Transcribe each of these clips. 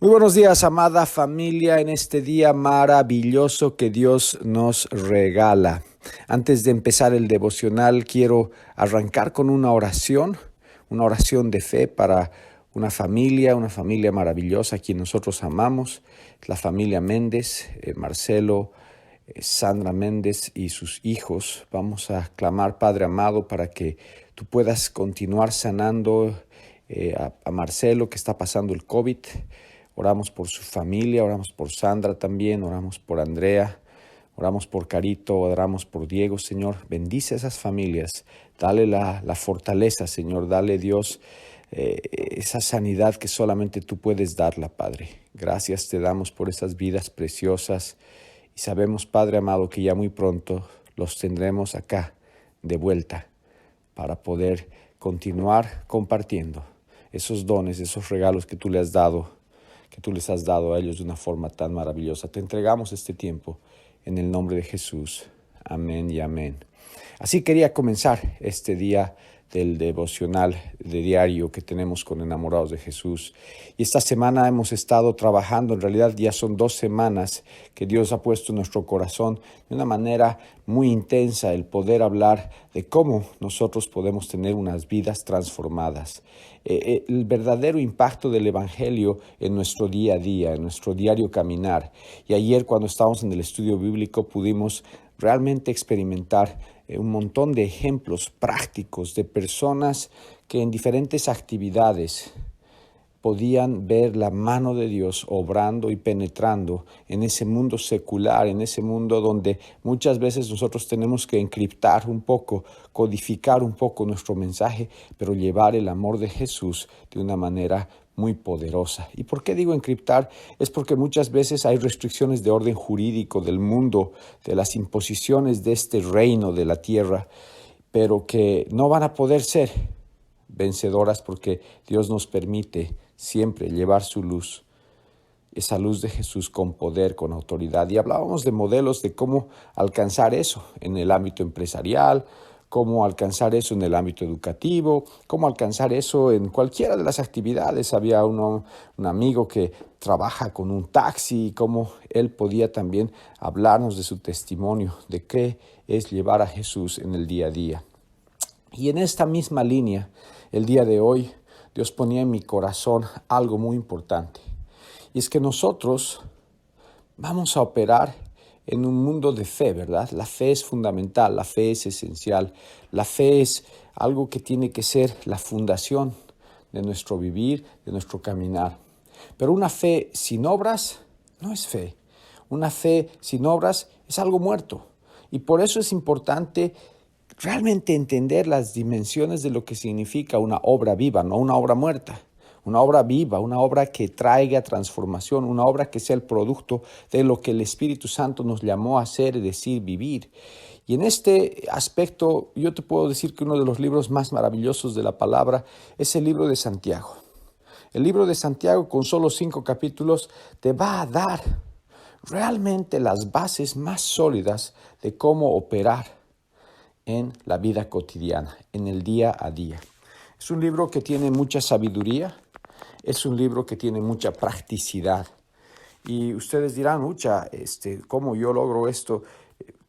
Muy buenos días, amada familia, en este día maravilloso que Dios nos regala. Antes de empezar el devocional, quiero arrancar con una oración de fe para una familia maravillosa a quien nosotros amamos, la familia Méndez, Marcelo, Sandra Méndez y sus hijos. Vamos a clamar, Padre amado, para que tú puedas continuar sanando a Marcelo, que está pasando el COVID. Oramos por su familia, oramos por Sandra también, oramos por Andrea, oramos por Carito, oramos por Diego, Señor. Bendice a esas familias, dale la fortaleza, Señor, dale, Dios, esa sanidad que solamente tú puedes darla, Padre. Gracias te damos por esas vidas preciosas y sabemos, Padre amado, que ya muy pronto los tendremos acá de vuelta para poder continuar compartiendo esos dones, esos regalos que tú les has dado a ellos de una forma tan maravillosa. Te entregamos este tiempo en el nombre de Jesús. Amén y amén. Así quería comenzar este día del devocional de diario que tenemos con Enamorados de Jesús. Y esta semana hemos estado trabajando, en realidad ya son 2 semanas que Dios ha puesto en nuestro corazón de una manera muy intensa el poder hablar de cómo nosotros podemos tener unas vidas transformadas. El verdadero impacto del Evangelio en nuestro día a día, en nuestro diario caminar. Y ayer cuando estábamos en el estudio bíblico pudimos realmente experimentar un montón de ejemplos prácticos de personas que en diferentes actividades podían ver la mano de Dios obrando y penetrando en ese mundo secular, en ese mundo donde muchas veces nosotros tenemos que encriptar un poco, codificar un poco nuestro mensaje, pero llevar el amor de Jesús de una manera muy poderosa. ¿Y por qué digo encriptar? Es porque muchas veces hay restricciones de orden jurídico del mundo, de las imposiciones de este reino de la tierra, pero que no van a poder ser vencedoras porque Dios nos permite siempre llevar su luz, esa luz de Jesús con poder, con autoridad. Y hablábamos de modelos de cómo alcanzar eso en el ámbito empresarial, cómo alcanzar eso en el ámbito educativo, cómo alcanzar eso en cualquiera de las actividades. Había un amigo que trabaja con un taxi, cómo él podía también hablarnos de su testimonio, de qué es llevar a Jesús en el día a día. Y en esta misma línea, el día de hoy, Dios ponía en mi corazón algo muy importante. Y es que nosotros vamos a operar en un mundo de fe, ¿verdad? La fe es fundamental, la fe es esencial. La fe es algo que tiene que ser la fundación de nuestro vivir, de nuestro caminar. Pero una fe sin obras no es fe. Una fe sin obras es algo muerto. Y por eso es importante realmente entender las dimensiones de lo que significa una obra viva, no una obra muerta. Una obra viva, una obra que traiga transformación, una obra que sea el producto de lo que el Espíritu Santo nos llamó a hacer, decir, vivir. Y en este aspecto yo te puedo decir que uno de los libros más maravillosos de la palabra es el libro de Santiago. El libro de Santiago, con solo 5 capítulos, te va a dar realmente las bases más sólidas de cómo operar en la vida cotidiana, en el día a día. Es un libro que tiene mucha sabiduría, es un libro que tiene mucha practicidad. Y ustedes dirán, ¿cómo yo logro esto?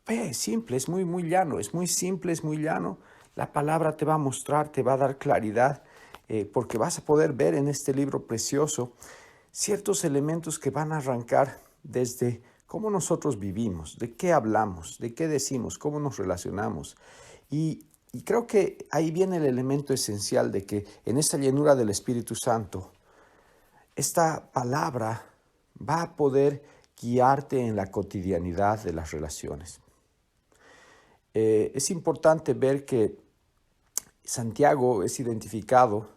Es simple, es muy llano, es muy simple, es muy llano. La palabra te va a mostrar, te va a dar claridad, porque vas a poder ver en este libro precioso ciertos elementos que van a arrancar desde cómo nosotros vivimos, de qué hablamos, de qué decimos, cómo nos relacionamos. Y creo que ahí viene el elemento esencial de que en esta llenura del Espíritu Santo, esta palabra va a poder guiarte en la cotidianidad de las relaciones. Es importante ver que Santiago es identificado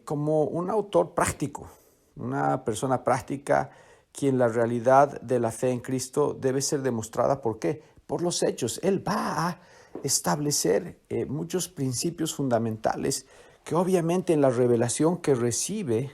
como un autor práctico, una persona práctica quien la realidad de la fe en Cristo debe ser demostrada. ¿Por qué? Por los hechos. Él va a establecer muchos principios fundamentales que obviamente en la revelación que recibe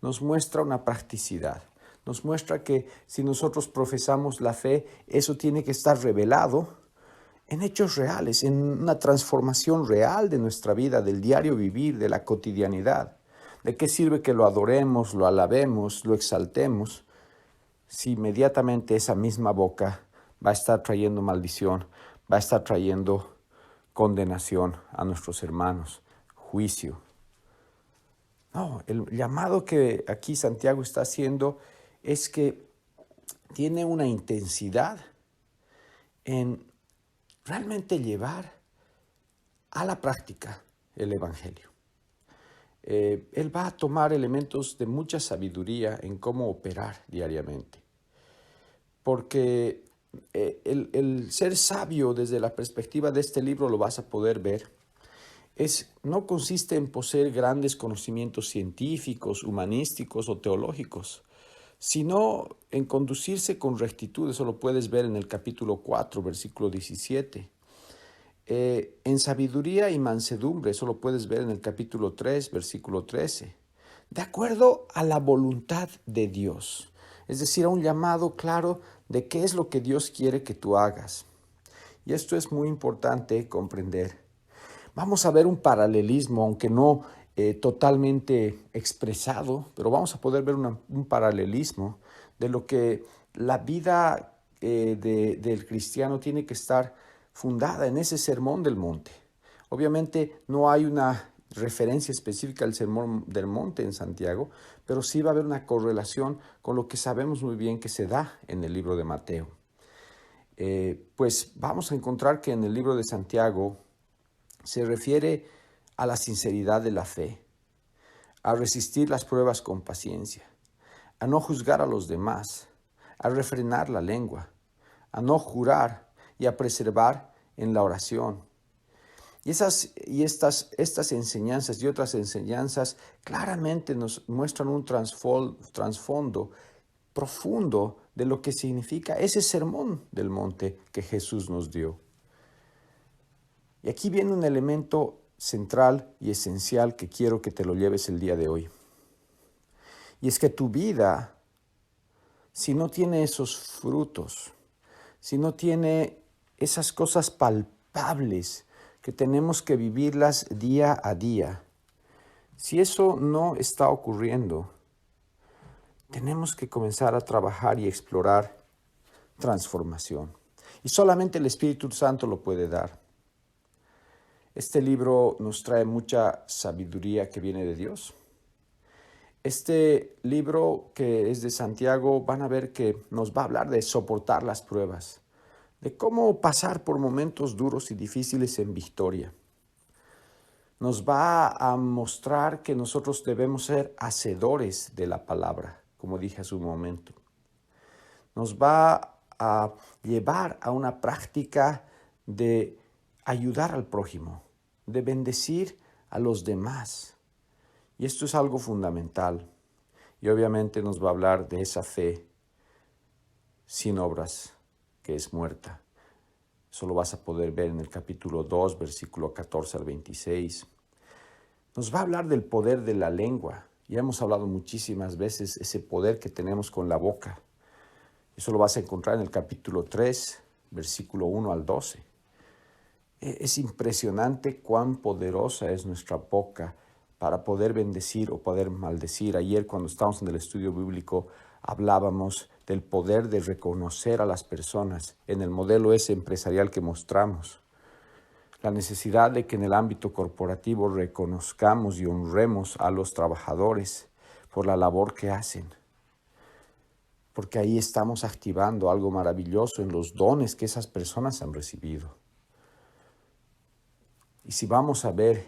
nos muestra una practicidad. Nos muestra que si nosotros profesamos la fe, eso tiene que estar revelado en hechos reales, en una transformación real de nuestra vida, del diario vivir, de la cotidianidad. ¿De qué sirve que lo adoremos, lo alabemos, lo exaltemos, si inmediatamente esa misma boca va a estar trayendo maldición, va a estar trayendo condenación a nuestros hermanos, juicio? No, el llamado que aquí Santiago está haciendo es que tiene una intensidad en realmente llevar a la práctica el Evangelio. Él va a tomar elementos de mucha sabiduría en cómo operar diariamente. Porque el ser sabio desde la perspectiva de este libro lo vas a poder ver. No consiste en poseer grandes conocimientos científicos, humanísticos o teológicos, sino en conducirse con rectitud. Eso lo puedes ver en el capítulo 4, versículo 17. En sabiduría y mansedumbre, eso lo puedes ver en el capítulo 3, versículo 13. De acuerdo a la voluntad de Dios, es decir, a un llamado claro de qué es lo que Dios quiere que tú hagas. Y esto es muy importante comprender. Vamos a ver un paralelismo, aunque no totalmente expresado, pero vamos a poder ver un paralelismo de lo que la vida del cristiano tiene que estar fundada en ese sermón del monte. Obviamente no hay una referencia específica al sermón del monte en Santiago, pero sí va a haber una correlación con lo que sabemos muy bien que se da en el libro de Mateo. Pues vamos a encontrar que en el libro de Santiago se refiere a la sinceridad de la fe, a resistir las pruebas con paciencia, a no juzgar a los demás, a refrenar la lengua, a no jurar y a preservar en la oración. Y estas enseñanzas y otras enseñanzas claramente nos muestran un trasfondo profundo de lo que significa ese sermón del monte que Jesús nos dio. Y aquí viene un elemento central y esencial que quiero que te lo lleves el día de hoy. Y es que tu vida, si no tiene esos frutos, si no tiene esas cosas palpables que tenemos que vivirlas día a día, si eso no está ocurriendo, tenemos que comenzar a trabajar y explorar transformación. Y solamente el Espíritu Santo lo puede dar. Este libro nos trae mucha sabiduría que viene de Dios. Este libro que es de Santiago, van a ver que nos va a hablar de soportar las pruebas, de cómo pasar por momentos duros y difíciles en victoria. Nos va a mostrar que nosotros debemos ser hacedores de la palabra, como dije hace un momento. Nos va a llevar a una práctica de ayudar al prójimo, de bendecir a los demás. Y esto es algo fundamental. Y obviamente nos va a hablar de esa fe sin obras que es muerta. Eso lo vas a poder ver en el capítulo 2, versículo 14 al 26. Nos va a hablar del poder de la lengua. Ya hemos hablado muchísimas veces ese poder que tenemos con la boca. Eso lo vas a encontrar en el capítulo 3, versículo 1 al 12. Es impresionante cuán poderosa es nuestra boca para poder bendecir o poder maldecir. Ayer cuando estábamos en el estudio bíblico hablábamos del poder de reconocer a las personas en el modelo ese empresarial que mostramos. La necesidad de que en el ámbito corporativo reconozcamos y honremos a los trabajadores por la labor que hacen. Porque ahí estamos activando algo maravilloso en los dones que esas personas han recibido. Y si vamos a ver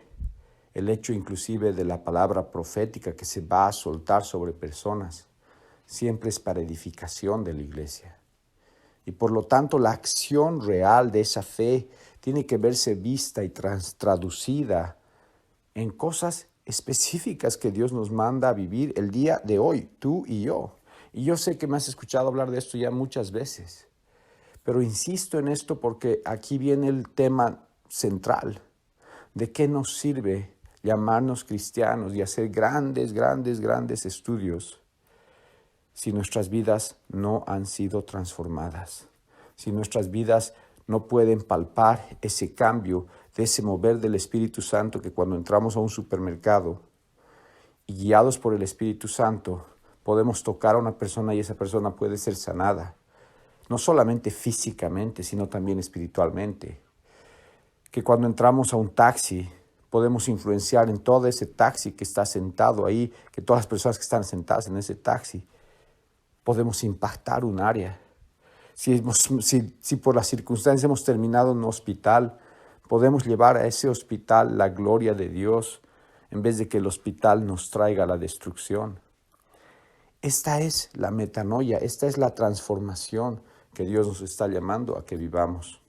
el hecho inclusive de la palabra profética que se va a soltar sobre personas, siempre es para edificación de la iglesia. Y por lo tanto la acción real de esa fe tiene que verse vista y traducida en cosas específicas que Dios nos manda a vivir el día de hoy, tú y yo. Y yo sé que me has escuchado hablar de esto ya muchas veces, pero insisto en esto porque aquí viene el tema central. ¿De qué nos sirve llamarnos cristianos y hacer grandes estudios si nuestras vidas no han sido transformadas? Si nuestras vidas no pueden palpar ese cambio de ese mover del Espíritu Santo que cuando entramos a un supermercado y guiados por el Espíritu Santo, podemos tocar a una persona y esa persona puede ser sanada, no solamente físicamente, sino también espiritualmente. Que cuando entramos a un taxi, podemos influenciar en todo ese taxi que está sentado ahí, que todas las personas que están sentadas en ese taxi, podemos impactar un área. Si por las circunstancias hemos terminado en un hospital, podemos llevar a ese hospital la gloria de Dios en vez de que el hospital nos traiga la destrucción. Esta es la metanoia, esta es la transformación que Dios nos está llamando a que vivamos.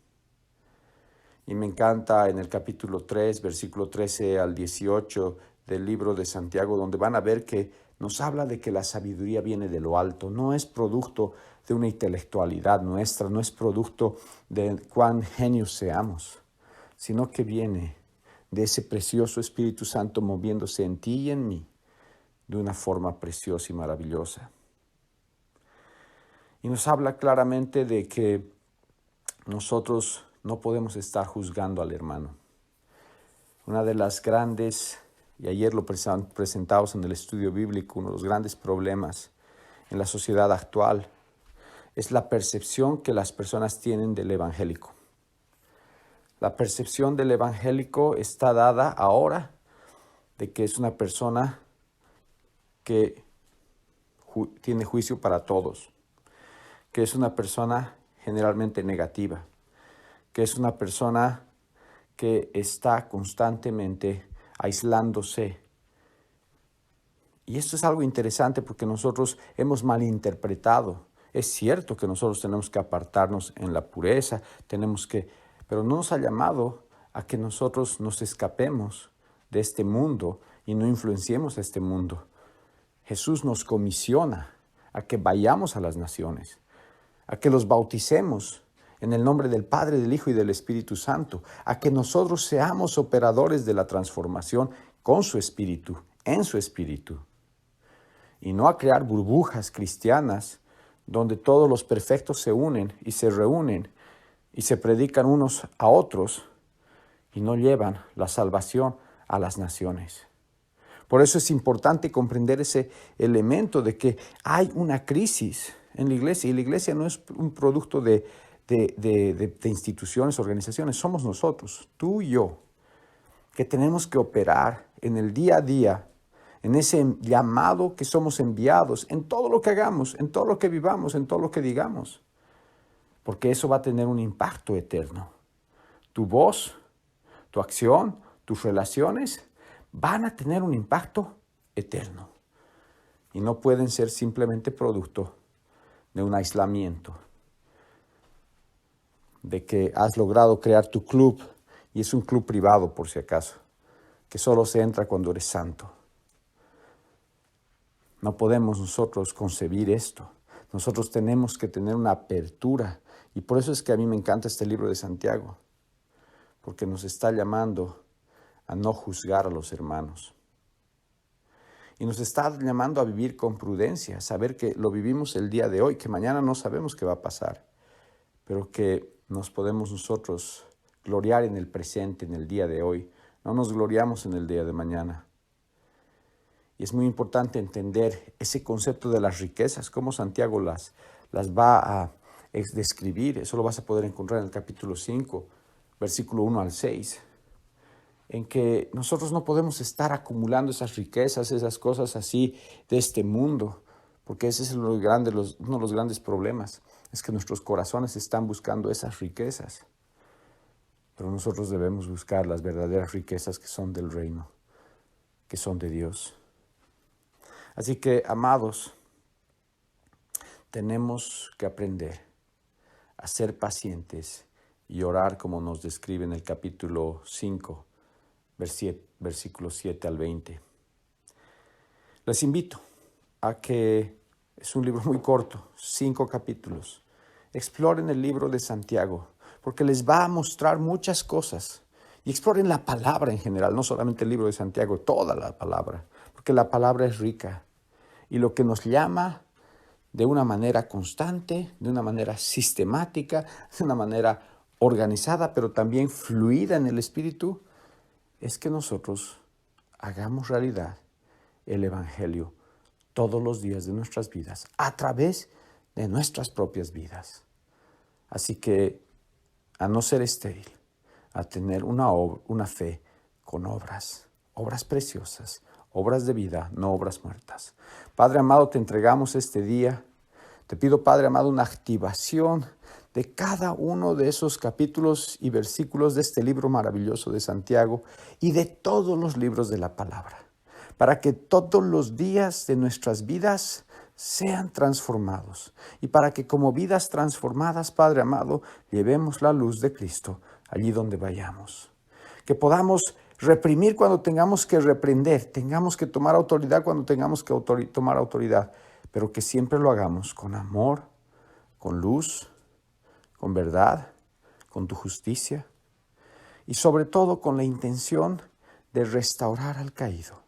Y me encanta en el capítulo 3, versículo 13 al 18 del libro de Santiago, donde van a ver que nos habla de que la sabiduría viene de lo alto, no es producto de una intelectualidad nuestra, no es producto de cuán genios seamos, sino que viene de ese precioso Espíritu Santo moviéndose en ti y en mí de una forma preciosa y maravillosa. Y nos habla claramente de que nosotros no podemos estar juzgando al hermano. Una de las grandes, y ayer lo presentamos en el estudio bíblico, uno de los grandes problemas en la sociedad actual es la percepción que las personas tienen del evangélico. La percepción del evangélico está dada ahora de que es una persona que tiene juicio para todos, que es una persona generalmente negativa, que es una persona que está constantemente aislándose. Y esto es algo interesante porque nosotros hemos malinterpretado. Es cierto que nosotros tenemos que apartarnos en la pureza, pero no nos ha llamado a que nosotros nos escapemos de este mundo y no influenciemos a este mundo. Jesús nos comisiona a que vayamos a las naciones, a que los bauticemos en el nombre del Padre, del Hijo y del Espíritu Santo, a que nosotros seamos operadores de la transformación con su Espíritu, en su Espíritu, y no a crear burbujas cristianas donde todos los perfectos se unen y se reúnen y se predican unos a otros y no llevan la salvación a las naciones. Por eso es importante comprender ese elemento de que hay una crisis en la iglesia, y la iglesia no es un producto de instituciones, organizaciones, somos nosotros, tú y yo, que tenemos que operar en el día a día, en ese llamado que somos enviados, en todo lo que hagamos, en todo lo que vivamos, en todo lo que digamos, porque eso va a tener un impacto eterno. Tu voz, tu acción, tus relaciones van a tener un impacto eterno y no pueden ser simplemente producto de un aislamiento, de que has logrado crear tu club y es un club privado por si acaso, que solo se entra cuando eres santo. No podemos nosotros concebir esto. Nosotros tenemos que tener una apertura y por eso es que a mí me encanta este libro de Santiago, porque nos está llamando a no juzgar a los hermanos. Y nos está llamando a vivir con prudencia, saber que lo vivimos el día de hoy, que mañana no sabemos qué va a pasar, pero que nos podemos nosotros gloriar en el presente, en el día de hoy. No nos gloriamos en el día de mañana. Y es muy importante entender ese concepto de las riquezas, cómo Santiago las va a describir. Eso lo vas a poder encontrar en el capítulo 5, versículo 1 al 6. En que nosotros no podemos estar acumulando esas riquezas, esas cosas así de este mundo, porque ese es uno de los grandes problemas, es que nuestros corazones están buscando esas riquezas, pero nosotros debemos buscar las verdaderas riquezas que son del reino, que son de Dios. Así que, amados, tenemos que aprender a ser pacientes y orar como nos describe en el capítulo 5, versículos 7 al 20. Les invito a que, es un libro muy corto, 5 capítulos, exploren el libro de Santiago, porque les va a mostrar muchas cosas. Y exploren la palabra en general, no solamente el libro de Santiago, toda la palabra, porque la palabra es rica. Y lo que nos llama de una manera constante, de una manera sistemática, de una manera organizada, pero también fluida en el Espíritu, es que nosotros hagamos realidad el Evangelio todos los días de nuestras vidas, a través de nuestras propias vidas. Así que a no ser estéril, a tener una fe con obras preciosas, obras de vida, no obras muertas. Padre amado, te entregamos este día. Te pido, Padre amado, una activación de cada uno de esos capítulos y versículos de este libro maravilloso de Santiago y de todos los libros de la palabra, para que todos los días de nuestras vidas sean transformados y para que como vidas transformadas, Padre amado, llevemos la luz de Cristo allí donde vayamos. Que podamos reprimir cuando tengamos que reprender, tengamos que tomar autoridad cuando tengamos que tomar autoridad, pero que siempre lo hagamos con amor, con luz, con verdad, con tu justicia y sobre todo con la intención de restaurar al caído,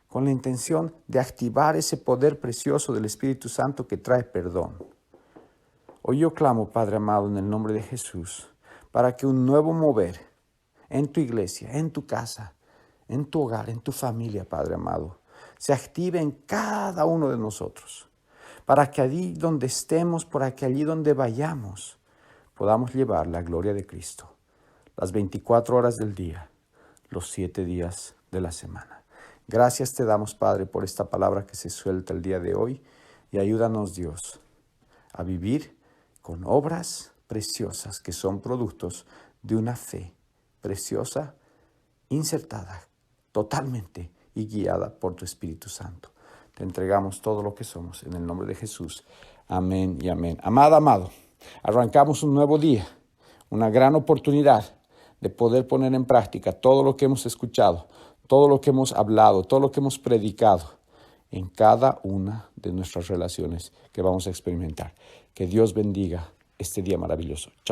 con la intención de activar ese poder precioso del Espíritu Santo que trae perdón. Hoy yo clamo, Padre amado, en el nombre de Jesús, para que un nuevo mover en tu iglesia, en tu casa, en tu hogar, en tu familia, Padre amado, se active en cada uno de nosotros, para que allí donde estemos, para que allí donde vayamos, podamos llevar la gloria de Cristo, las 24 horas del día, los 7 días de la semana. Gracias te damos, Padre, por esta palabra que se suelta el día de hoy, y ayúdanos, Dios, a vivir con obras preciosas que son productos de una fe preciosa, insertada totalmente y guiada por tu Espíritu Santo. Te entregamos todo lo que somos en el nombre de Jesús. Amén y amén. Amado, arrancamos un nuevo día, una gran oportunidad de poder poner en práctica todo lo que hemos escuchado, todo lo que hemos hablado, todo lo que hemos predicado en cada una de nuestras relaciones que vamos a experimentar. Que Dios bendiga este día maravilloso. Chao.